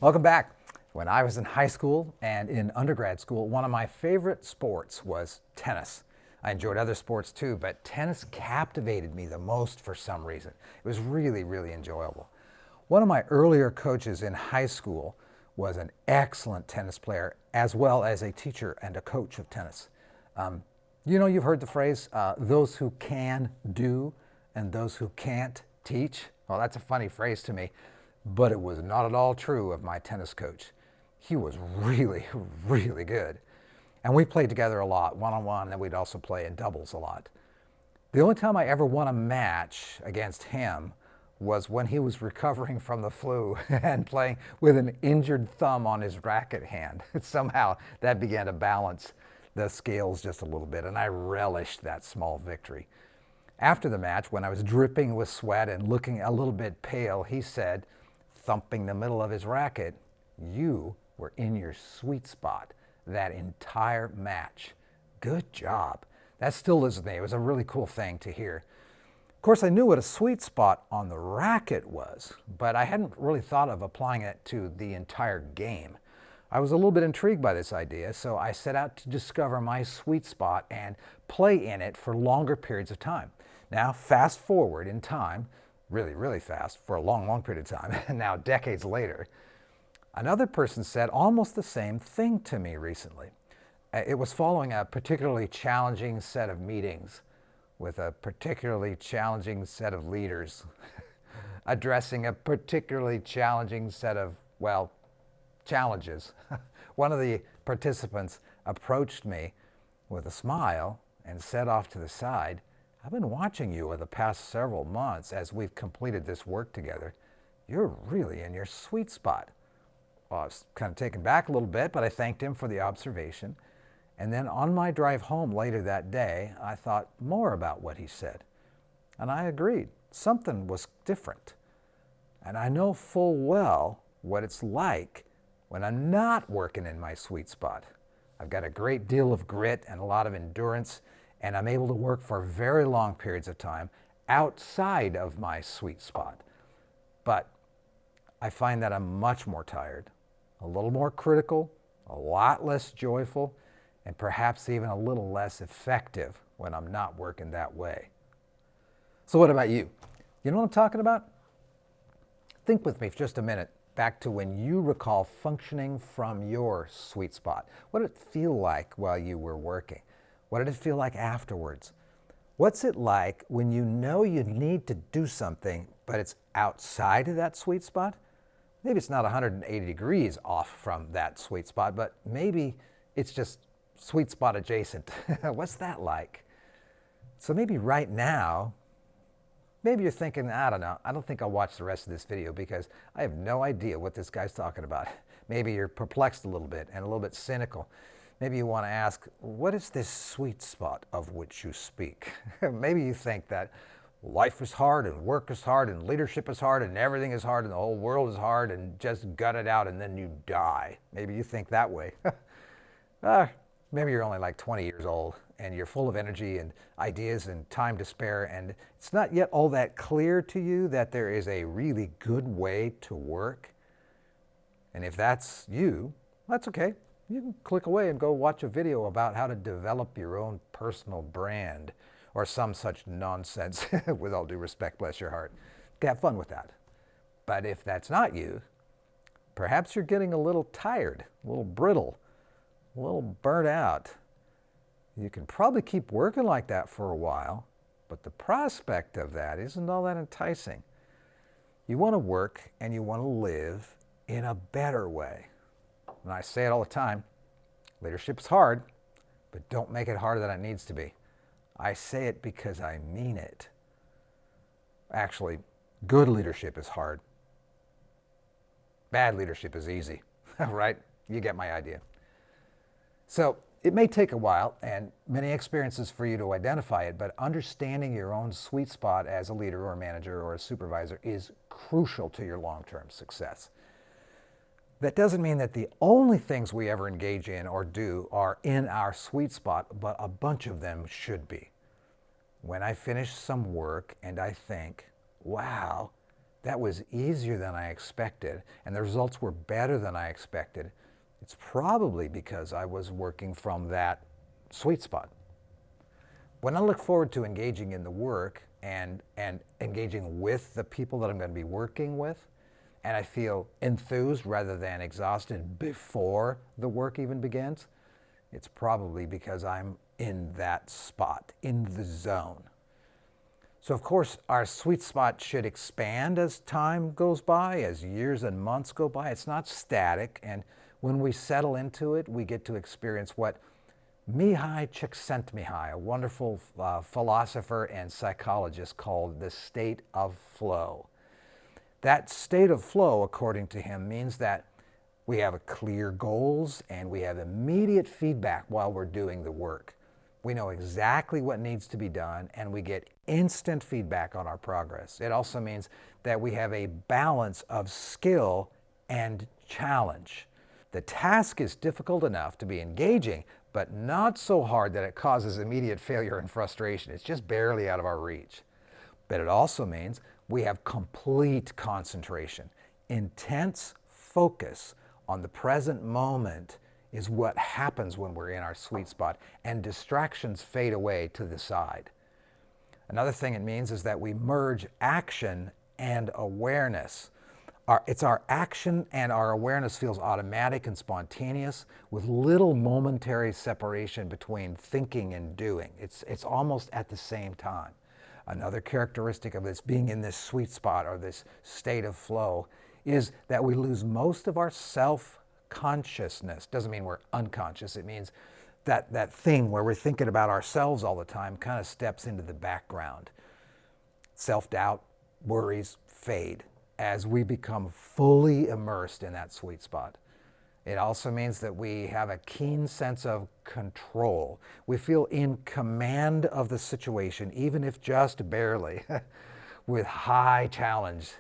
Welcome back. When I was in high school and in undergrad school, one of my favorite sports was tennis. I enjoyed other sports too, but tennis captivated me the most for some reason. It was really, really enjoyable. One of my earlier coaches in high school was an excellent tennis player, as well as a teacher and a coach of tennis. You've heard the phrase, those who can do and those who can't teach. Well, that's a funny phrase to me, but it was not at all true of my tennis coach. He was really, really good. And we played together a lot, one-on-one, and we'd also play in doubles a lot. The only time I ever won a match against him was when he was recovering from the flu and playing with an injured thumb on his racket hand. Somehow that began to balance the scales just a little bit, and I relished that small victory. After the match, when I was dripping with sweat and looking a little bit pale, he said, thumping the middle of his racket, "You were in your sweet spot that entire match. Good job." That still lives with me. It was a really cool thing to hear. Of course, I knew what a sweet spot on the racket was, but I hadn't really thought of applying it to the entire game. I was a little bit intrigued by this idea, so I set out to discover my sweet spot and play in it for longer periods of time. Now, fast forward in time, really, really fast, for a long, long period of time, and now decades later, another person said almost the same thing to me recently. It was following a particularly challenging set of meetings with a particularly challenging set of leaders, addressing a particularly challenging set of, challenges. One of the participants approached me with a smile and said off to the side, "I've been watching you over the past several months as we've completed this work together. You're really in your sweet spot." Well, I was kind of taken back a little bit, but I thanked him for the observation. And then on my drive home later that day, I thought more about what he said. And I agreed. Something was different. And I know full well what it's like when I'm not working in my sweet spot. I've got a great deal of grit and a lot of endurance, and I'm able to work for very long periods of time outside of my sweet spot. But I find that I'm much more tired, a little more critical, a lot less joyful, and perhaps even a little less effective when I'm not working that way. So what about you? You know what I'm talking about? Think with me for just a minute back to when you recall functioning from your sweet spot. What did it feel like while you were working? What did it feel like afterwards? What's it like when you know you need to do something, but it's outside of that sweet spot? Maybe it's not 180 degrees off from that sweet spot, but maybe it's just sweet spot adjacent. What's that like? So maybe right now, maybe you're thinking, I don't know, I don't think I'll watch the rest of this video because I have no idea what this guy's talking about. Maybe you're perplexed a little bit and a little bit cynical. Maybe you want to ask, what is this sweet spot of which you speak? Maybe you think that life is hard and work is hard and leadership is hard and everything is hard and the whole world is hard and just gut it out and then you die. Maybe you think that way. Maybe you're only like 20 years old and you're full of energy and ideas and time to spare, and it's not yet all that clear to you that there is a really good way to work. And if that's you, that's okay. You can click away and go watch a video about how to develop your own personal brand or some such nonsense. With all due respect, bless your heart. Have fun with that. But if that's not you, perhaps you're getting a little tired, a little brittle, a little burnt out. You can probably keep working like that for a while, but the prospect of that isn't all that enticing. You want to work and you want to live in a better way. And I say it all the time, leadership is hard, but don't make it harder than it needs to be. I say it because I mean it. Actually, good leadership is hard. Bad leadership is easy, right? You get my idea. So it may take a while and many experiences for you to identify it, but understanding your own sweet spot as a leader or a manager or a supervisor is crucial to your long-term success. That doesn't mean that the only things we ever engage in or do are in our sweet spot, but a bunch of them should be. When I finish some work and I think, wow, that was easier than I expected, and the results were better than I expected, it's probably because I was working from that sweet spot. When I look forward to engaging in the work and engaging with the people that I'm going to be working with, and I feel enthused rather than exhausted before the work even begins, it's probably because I'm in that spot, in the zone. So of course, our sweet spot should expand as time goes by, as years and months go by. It's not static, and when we settle into it, we get to experience what Mihai Csikszentmihalyi, a wonderful philosopher and psychologist, called the state of flow. That state of flow, according to him, means that we have clear goals and we have immediate feedback while we're doing the work. We know exactly what needs to be done and we get instant feedback on our progress. It also means that we have a balance of skill and challenge. The task is difficult enough to be engaging, but not so hard that it causes immediate failure and frustration. It's just barely out of our reach. But it also means we have complete concentration. Intense focus on the present moment is what happens when we're in our sweet spot, and distractions fade away to the side. Another thing it means is that we merge action and awareness. It's our action and our awareness feels automatic and spontaneous with little momentary separation between thinking and doing. It's almost at the same time. Another characteristic of this being in this sweet spot or this state of flow is that we lose most of our self-consciousness. Doesn't mean we're unconscious. It means that thing where we're thinking about ourselves all the time kind of steps into the background. Self-doubt, worries fade as we become fully immersed in that sweet spot. It also means that we have a keen sense of control. We feel in command of the situation, even if just barely, with high challenge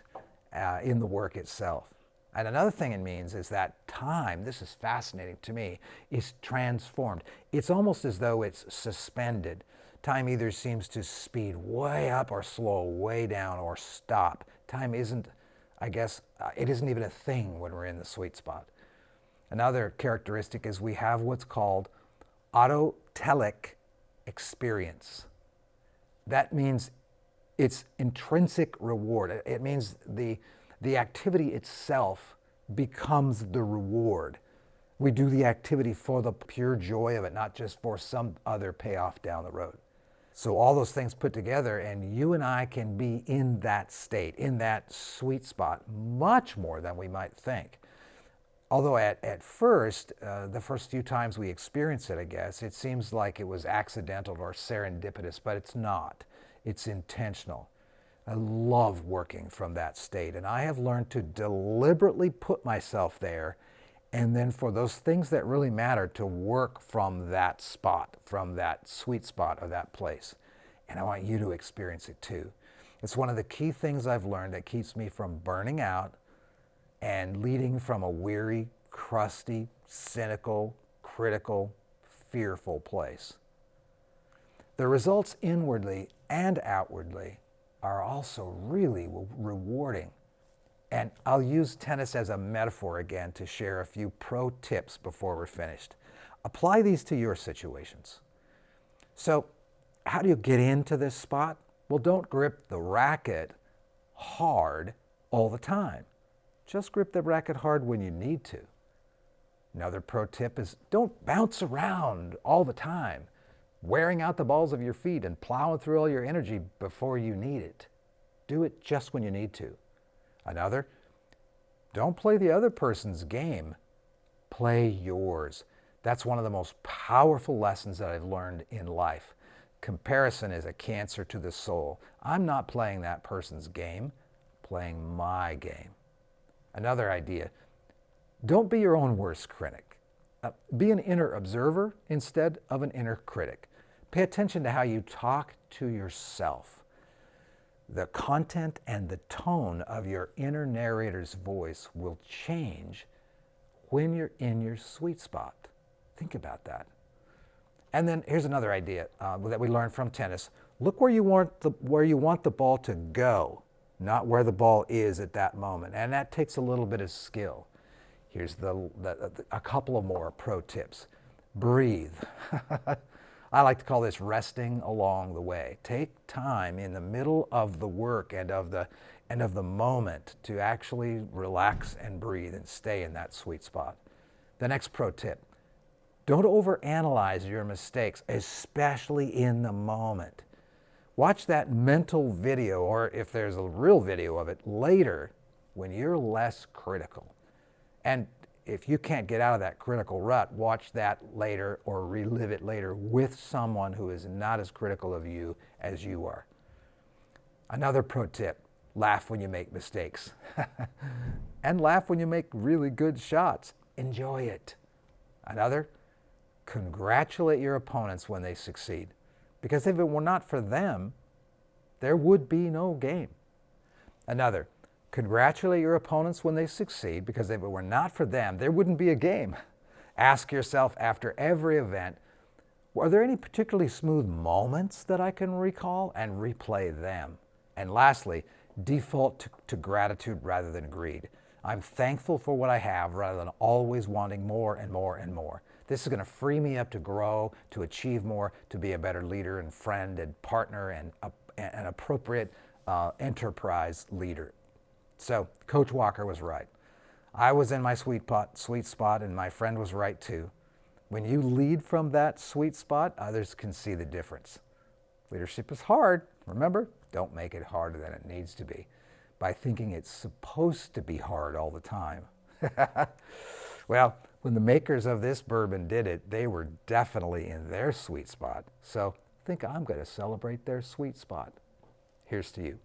in the work itself. And another thing it means is that time, this is fascinating to me, is transformed. It's almost as though it's suspended. Time either seems to speed way up or slow way down or stop. Time isn't, I guess, it isn't even a thing when we're in the sweet spot. Another characteristic is we have what's called autotelic experience. That means it's intrinsic reward. It means the activity itself becomes the reward. We do the activity for the pure joy of it, not just for some other payoff down the road. So all those things put together, and you and I can be in that state, in that sweet spot, much more than we might think. Although at first, the first few times we experience it, I guess, it seems like it was accidental or serendipitous, but it's not. It's intentional. I love working from that state, and I have learned to deliberately put myself there, and then for those things that really matter, to work from that spot, from that sweet spot or that place. And I want you to experience it too. It's one of the key things I've learned that keeps me from burning out and leading from a weary, crusty, cynical, critical, fearful place. The results inwardly and outwardly are also really rewarding. And I'll use tennis as a metaphor again to share a few pro tips before we're finished. Apply these to your situations. So, how do you get into this spot? Well, don't grip the racket hard all the time. Just grip the racket hard when you need to. Another pro tip is don't bounce around all the time, wearing out the balls of your feet and plowing through all your energy before you need it. Do it just when you need to. Another, don't play the other person's game. Play yours. That's one of the most powerful lessons that I've learned in life. Comparison is a cancer to the soul. I'm not playing that person's game, playing my game. Another idea, don't be your own worst critic. Be an inner observer instead of an inner critic. Pay attention to how you talk to yourself. The content and the tone of your inner narrator's voice will change when you're in your sweet spot. Think about that. And then here's another idea that we learned from tennis. Look where you want the ball to go not where the ball is at that moment. And that takes a little bit of skill. Here's a couple of more pro tips. Breathe. I like to call this resting along the way. Take time in the middle of the work and of the moment to actually relax and breathe and stay in that sweet spot. The next pro tip, don't overanalyze your mistakes, especially in the moment. Watch that mental video, or if there's a real video of it, later when you're less critical. And if you can't get out of that critical rut, watch that later or relive it later with someone who is not as critical of you as you are. Another pro tip, laugh when you make mistakes. And laugh when you make really good shots. Enjoy it. Another, congratulate your opponents when they succeed. Because if it were not for them, there would be no game. Another, congratulate your opponents when they succeed, because if it were not for them, there wouldn't be a game. Ask yourself after every event, were there any particularly smooth moments that I can recall, and replay them. And lastly, default to gratitude rather than greed. I'm thankful for what I have rather than always wanting more and more and more. This is going to free me up to grow, to achieve more, to be a better leader and friend and partner and an appropriate enterprise leader. So Coach Walker was right. I was in my sweet spot, and my friend was right too. When you lead from that sweet spot, others can see the difference. Leadership is hard. Remember, don't make it harder than it needs to be by thinking it's supposed to be hard all the time. Well, when the makers of this bourbon did it, they were definitely in their sweet spot. So I think I'm going to celebrate their sweet spot. Here's to you.